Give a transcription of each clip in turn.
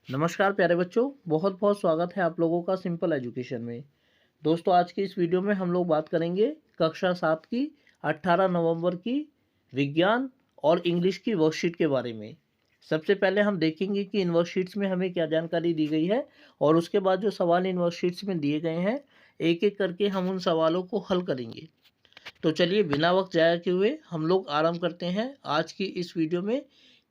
नमस्कार प्यारे बच्चों, बहुत बहुत स्वागत है आप लोगों का सिंपल एजुकेशन में। दोस्तों, आज की इस वीडियो में हम लोग बात करेंगे कक्षा 7 की 18 नवंबर की विज्ञान और इंग्लिश की वर्कशीट के बारे में। सबसे पहले हम देखेंगे कि इन वर्कशीट्स में हमें क्या जानकारी दी गई है और उसके बाद जो सवाल इन वर्कशीट्स में दिए गए हैं एक एक करके हम उन सवालों को हल करेंगे। तो चलिए बिना वक्त जाया किए हुए हम लोग आरंभ करते हैं आज की इस वीडियो में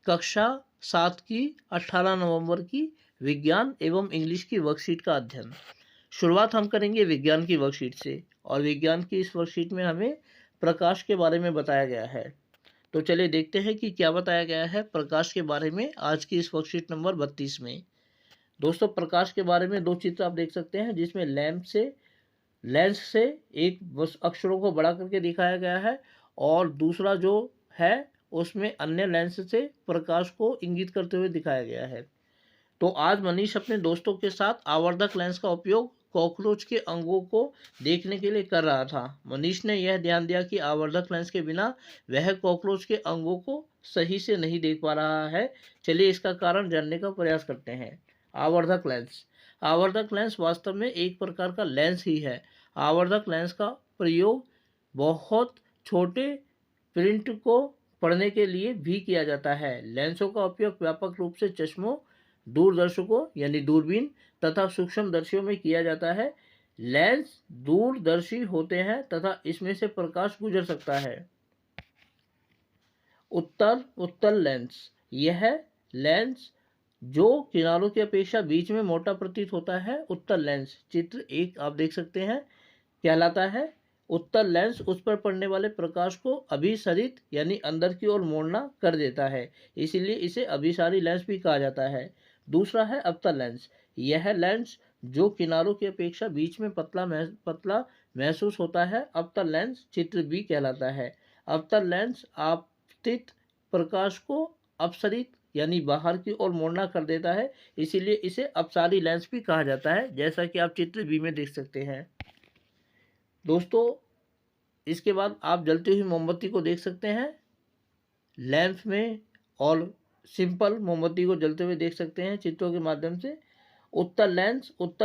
कक्षा 7 की 18 नवंबर की विज्ञान एवं इंग्लिश की वर्कशीट का अध्ययन। शुरुआत हम करेंगे विज्ञान की वर्कशीट से और विज्ञान की इस वर्कशीट में हमें प्रकाश के बारे में बताया गया है। तो चलिए देखते हैं कि क्या बताया गया है प्रकाश के बारे में आज की इस वर्कशीट नंबर 32 में। दोस्तों, प्रकाश के बारे में दो चित्र आप देख सकते हैं जिसमें लेंस से एक अक्षरों को बड़ा करके दिखाया गया है और दूसरा जो है उसमें अन्य लेंस से प्रकाश को इंगित करते हुए दिखाया गया है। तो आज मनीष अपने दोस्तों के साथ आवर्धक लेंस का उपयोग कॉकरोच के अंगों को देखने के लिए कर रहा था। मनीष ने यह ध्यान दिया कि आवर्धक लेंस के बिना वह कॉकरोच के अंगों को सही से नहीं देख पा रहा है। चलिए इसका कारण जानने का प्रयास करते हैं। आवर्धक लेंस वास्तव में एक प्रकार का लेंस ही है। आवर्धक लेंस का प्रयोग बहुत छोटे प्रिंट को पढ़ने के लिए भी किया जाता है। लेंसों का उपयोग व्यापक रूप से चश्मों, दूरदर्शकों यानी दूरबीन तथा सूक्ष्मदर्शियों में किया जाता है। लेंस दूरदर्शी होते हैं तथा इसमें से प्रकाश गुजर सकता है। उत्तल लेंस, यह लेंस जो किनारों की अपेक्षा बीच में मोटा प्रतीत होता है, उत्तल लेंस चित्र 1 आप देख सकते हैं कहलाता है। उत्तल लेंस उस पर पड़ने वाले प्रकाश को अभिसरित यानी अंदर की ओर मोड़ना कर देता है, इसीलिए इसे अभिसारी लेंस भी कहा जाता है। दूसरा है अवतल लेंस, यह लेंस जो किनारों की अपेक्षा बीच में पतला महसूस होता है, अवतल लेंस चित्र बी कहलाता है। अवतल लेंस आपतित प्रकाश को अपसरित यानी बाहर की ओर मोड़ना कर देता है, इसीलिए इसे अपसारी लेंस भी कहा जाता है, जैसा कि आप चित्र बी में देख सकते हैं। दोस्तों, इसके बाद आप जलती हुई मोमबत्ती को देख सकते हैं लैंप में और सिंपल मोमबत्ती को जलते हुए देख सकते हैं चित्रों के माध्यम से। उत्तल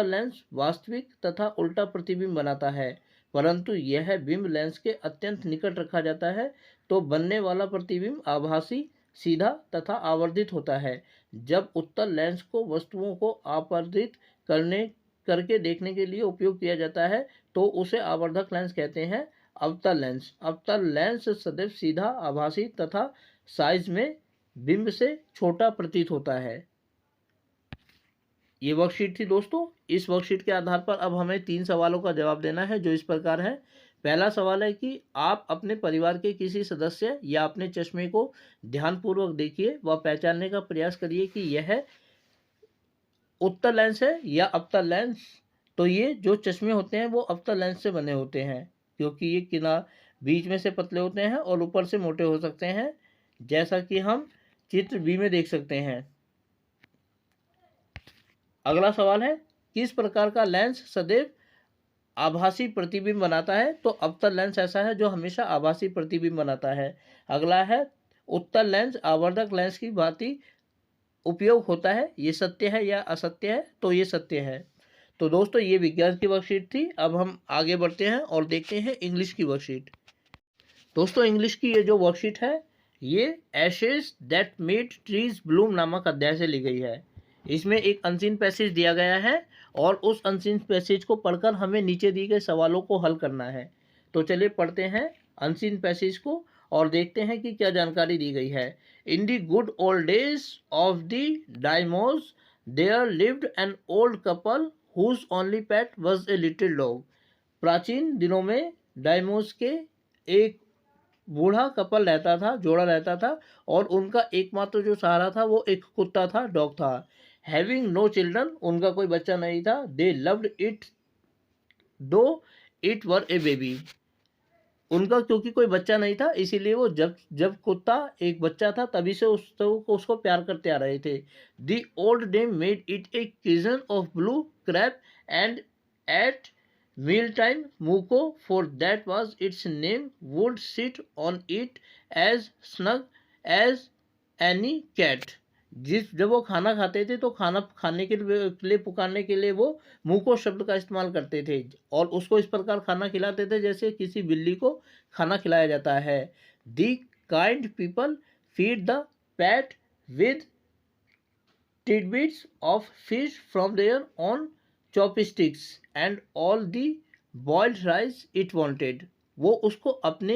लेंस वास्तविक तथा उल्टा प्रतिबिंब बनाता है, परंतु यह बिंब लेंस के अत्यंत निकट रखा जाता है तो बनने वाला प्रतिबिंब आभासी, सीधा तथा आवर्धित होता है। जब उत्तल लेंस को वस्तुओं को आवर्धित करके देखने के लिए उपयोग किया जाता है तो उसे आवर्धक लेंस कहते हैं। अवतल लेंस सदैव सीधा, आभासी तथा साइज में बिंब से छोटा प्रतीत होता है। ये वर्कशीट थी दोस्तों। इस वर्कशीट के आधार पर अब हमें 3 सवालों का जवाब देना है जो इस प्रकार है। पहला सवाल है कि आप अपने परिवार के किसी सदस्य या अपने चश्मे को ध्यानपूर्वक देखिए व पहचानने का प्रयास करिए कि यह उत्तल लेंस है या अवतल लेंस। तो ये जो चश्मे होते हैं वो अवतल लेंस से बने होते हैं क्योंकि ये किनार बीच में से पतले होते हैं और ऊपर से मोटे हो सकते हैं, जैसा कि हम चित्र बी में देख सकते हैं। अगला सवाल है किस प्रकार का लेंस सदैव आभासी प्रतिबिंब बनाता है। तो अवतल लेंस ऐसा है जो हमेशा आभासी प्रतिबिंब बनाता है। अगला है उत्तल लेंस आवर्धक लेंस की भांति उपयोग होता है, ये सत्य है या असत्य है। तो ये सत्य है। तो दोस्तों, ये विज्ञान की वर्कशीट थी। अब हम आगे बढ़ते हैं और देखते हैं इंग्लिश की वर्कशीट। दोस्तों, इंग्लिश की ये जो वर्कशीट है ये Ashes that made trees Bloom नामक अध्याय से ली गई है। इसमें एक अनसीन पैसेज दिया गया है और उस अनसीन पैसेज को पढ़कर हमें नीचे दिए गए सवालों को हल करना है। तो चलिए पढ़ते हैं अनसीन पैसेज को और देखते हैं कि क्या जानकारी दी गई है। In the good old days of the डायमोस there lived an old couple whose only pet was a little dog. प्राचीन दिनों में डायमोस के एक बूढ़ा कपल रहता था, जोड़ा रहता था और उनका एकमात्र जो सहारा था वो एक कुत्ता था, डॉग था। हैविंग नो चिल्ड्रन, उनका कोई बच्चा नहीं था। दे लव्ड इट दो इट वर ए बेबी, उनका क्योंकि कोई बच्चा नहीं था इसीलिए वो जब कुत्ता एक बच्चा था तभी से उसको प्यार करते आ रहे थे। The old dame made it a kitchen of blue crap and ate meal time Muko, for that was its name, would sit on it as snug as any cat. जब वो खाना खाते थे तो खाना खाने के लिए पुकारने के लिए वो मुको शब्द का इस्तेमाल करते थे और उसको इस प्रकार खाना खिलाते थे जैसे किसी बिल्ली को खाना खिलाया जाता है। The kind people feed the PAT with tidbits of fish from their own chopsticks and all the boiled rice it wanted। वो उसको अपने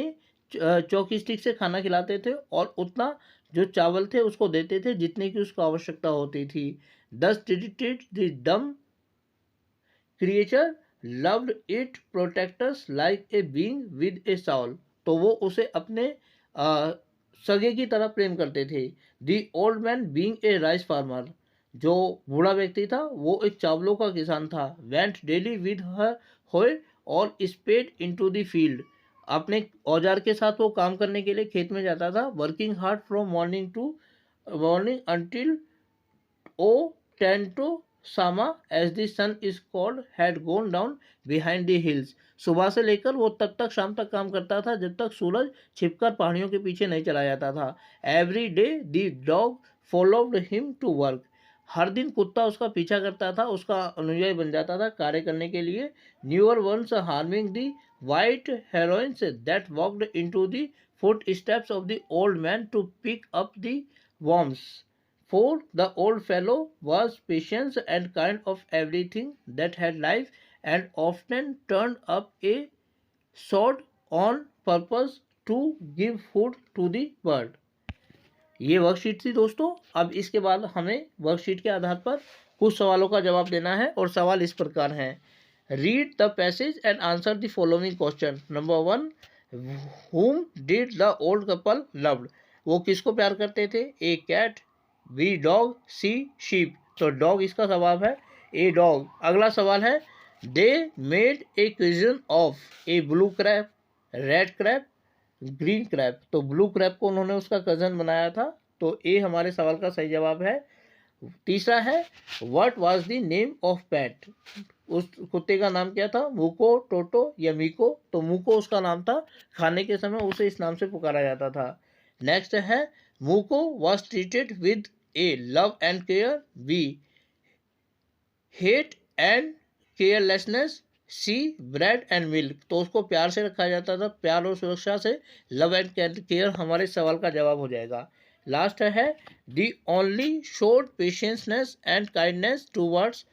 चॉपस्टिक से खाना खिलाते थे और उतना जो चावल थे उसको देते थे जितने की उसको आवश्यकता होती थी। Thus did the dumb creature loved it protectors like a being with a soul। तो वो उसे अपने सगे की तरह प्रेम करते थे। The old man being a rice farmer, जो बूढ़ा व्यक्ति था वो एक चावलों का किसान था। Went daily with her hoe और spade into the field, अपने औजार के साथ वो काम करने के लिए खेत में जाता था। Working hard from morning until O Tanto Sama as the sun is called had gone down behind the hills। सुबह से लेकर वो तब तक शाम तक काम करता था जब तक सूरज छिपकर पहाड़ियों के पीछे नहीं चला जाता था। Every day the dog followed him to work, हर दिन कुत्ता उसका पीछा करता था, उसका अनुयायी बन जाता था कार्य करने के लिए। Never once harming the white herons that walked into the footsteps of the old man to pick up the worms, for the old fellow was patient and kind of everything that had life and often turned up a sword on purpose to give food to the bird। ये worksheet थी दोस्तों। अब इसके बाद हमें worksheet के आधार पर कुछ सवालों का जवाब देना है और सवाल इस प्रकार हैं। Read the passage and answer the following question. Number 1, whom did the old couple loved, वो किसको प्यार करते थे? A cat, B dog, C sheep. तो डॉग इसका जवाब है, ए डॉग। अगला सवाल है, they made a cuisine of a blue crab, red crab, green crab. तो ब्लू क्रैब को उन्होंने उसका कजन बनाया था, तो ए हमारे सवाल का सही जवाब है। तीसरा है, what was the name of PAT, उस कुत्ते का नाम क्या था? मुको, टोटो या मीको। तो मुको उसका नाम था, खाने के समय उसे इस नाम से पुकारा जाता था। नेक्स्ट है, Muko was treated with A love and care, B hate and carelessness, C bread and milk. तो उसको प्यार से रखा जाता था, प्यार और सुरक्षा से। लव एंड केयर हमारे सवाल का जवाब हो जाएगा। लास्ट है, the only showed patienceness and kindness towards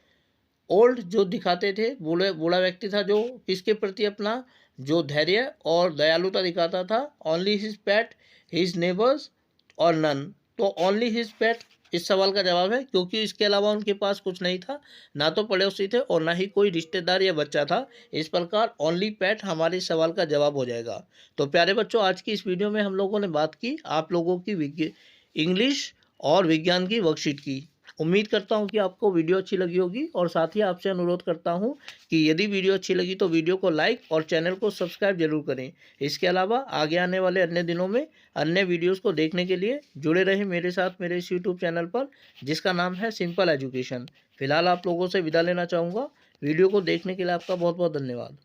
old, जो दिखाते थे, बूढ़ा व्यक्ति था जो किसके प्रति अपना जो धैर्य और दयालुता दिखाता था। ओनली हिज पेट, हिज नेबर्स और नन। तो ओनली हिज पेट इस सवाल का जवाब है, क्योंकि इसके अलावा उनके पास कुछ नहीं था, ना तो पड़ोसी थे और ना ही कोई रिश्तेदार या बच्चा था। इस प्रकार ओनली पेट हमारे सवाल का जवाब हो जाएगा। तो प्यारे बच्चों, आज की इस वीडियो में हम लोगों ने बात की आप लोगों की इंग्लिश और विज्ञान की वर्कशीट की। उम्मीद करता हूं कि आपको वीडियो अच्छी लगी होगी और साथ ही आपसे अनुरोध करता हूं कि यदि वीडियो अच्छी लगी तो वीडियो को लाइक और चैनल को सब्सक्राइब जरूर करें। इसके अलावा आगे आने वाले अन्य दिनों में अन्य वीडियोस को देखने के लिए जुड़े रहें मेरे साथ मेरे इस यूट्यूब चैनल पर, जिसका नाम है सिंपल एजुकेशन। फिलहाल आप लोगों से विदा लेना चाहूँगा। वीडियो को देखने के लिए आपका बहुत बहुत धन्यवाद।